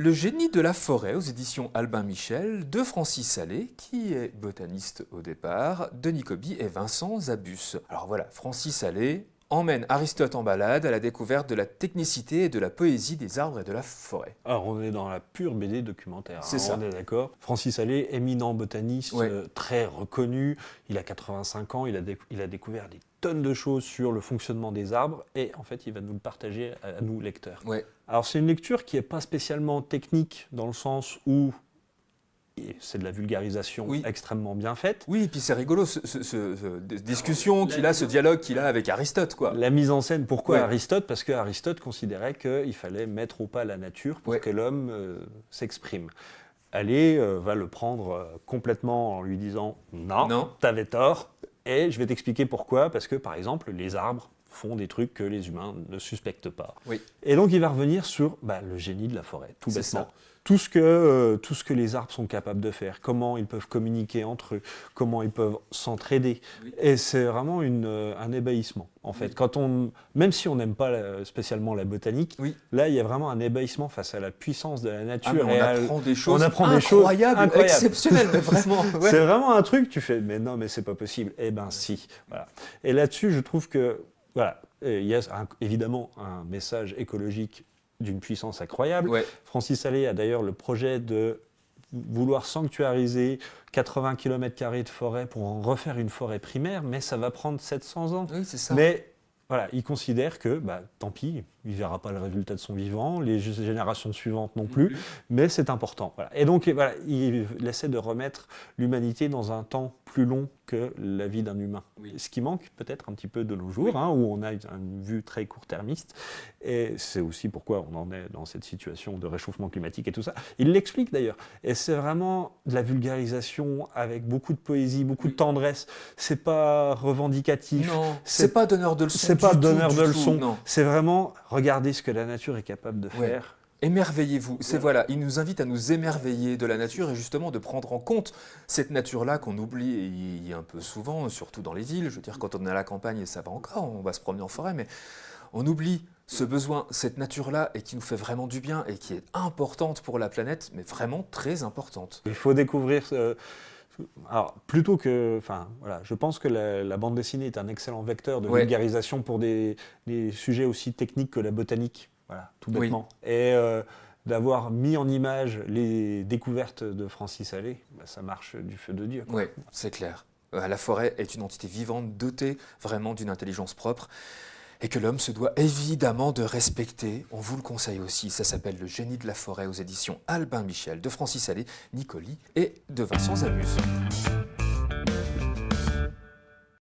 Le génie de la forêt aux éditions Albin Michel de Francis Salé, qui est botaniste au départ, Denis Coby et Vincent Zabus. Alors voilà, Francis Salé emmène Aristote en balade à la découverte de la technicité et de la poésie des arbres et de la forêt. Alors on est dans la pure BD documentaire, C'est ça. on est d'accord. Francis Salé, éminent botaniste, Ouais. très reconnu, il a 85 ans, il a découvert des tonnes de choses sur le fonctionnement des arbres et en fait il va nous le partager à nous lecteurs. Ouais. Alors c'est une lecture qui n'est pas spécialement technique dans le sens où c'est de la vulgarisation Oui. extrêmement bien faite. Oui, et puis c'est rigolo, discussion qu'il a, ce dialogue qu'il a avec Aristote, quoi. La mise en scène, pourquoi Ouais. Aristote? Parce que Aristote considérait qu'il fallait mettre au pas la nature pour Ouais. que l'homme s'exprime. Allez va le prendre complètement en lui disant non, t'avais tort, et je vais t'expliquer pourquoi, parce que par exemple les arbres font des trucs que les humains ne suspectent pas. Oui. Et donc il va revenir sur le génie de la forêt, tout C'est bêtement. ça. Tout ce que les arbres sont capables de faire, comment ils peuvent communiquer entre eux, comment ils peuvent s'entraider. Oui. Et c'est vraiment un ébahissement, en fait. Oui. Même si on n'aime pas spécialement la botanique, Oui. là, il y a vraiment un ébahissement face à la puissance de la Ah, nature. mais et on apprend des choses incroyables, exceptionnelles, mais vraiment. Ouais. C'est vraiment un truc, tu fais, mais non, mais c'est pas possible. Eh ben si. Voilà. Et là-dessus, je trouve que, voilà, il y a évidemment un message écologique d'une puissance incroyable. Ouais. Francis Salé a d'ailleurs le projet de vouloir sanctuariser 80 km² de forêt pour en refaire une forêt primaire, mais ça va prendre 700 ans. Oui, c'est ça. Mais voilà, il considère que, tant pis, il ne verra pas le résultat de son vivant, les générations suivantes non plus, mais c'est important. Voilà. Et donc, voilà, il essaie de remettre l'humanité dans un temps plus long que la vie d'un humain. Oui. Ce qui manque peut-être un petit peu de nos jours, Oui. où on a une vue très court-termiste. Et c'est aussi pourquoi on en est dans cette situation de réchauffement climatique et tout ça. Il l'explique d'ailleurs. Et c'est vraiment de la vulgarisation avec beaucoup de poésie, beaucoup de tendresse. C'est pas revendicatif. Non, c'est pas donneur de leçons. C'est pas donneur de tout, leçons. non. C'est vraiment regarder ce que la nature est capable de faire. Émerveillez-vous. Voilà, il nous invite à nous émerveiller de la nature et justement de prendre en compte cette nature-là qu'on oublie un peu souvent, surtout dans les villes. Je veux dire, quand on est à la campagne, et ça va encore, on va se promener en forêt, mais on oublie ce besoin, cette nature-là, et qui nous fait vraiment du bien et qui est importante pour la planète, mais vraiment très importante. Il faut découvrir. Alors, plutôt que. Enfin, voilà, je pense que la bande dessinée est un excellent vecteur de vulgarisation pour des sujets aussi techniques que la botanique. Voilà, tout bêtement. Oui. Et d'avoir mis en image les découvertes de Francis Salé, ça marche du feu de Dieu. Oui, c'est clair. La forêt est une entité vivante, dotée vraiment d'une intelligence propre, et que l'homme se doit évidemment de respecter. On vous le conseille aussi, ça s'appelle Le génie de la forêt aux éditions Albin Michel de Francis Salé, Nicoli et de Vincent Zabus.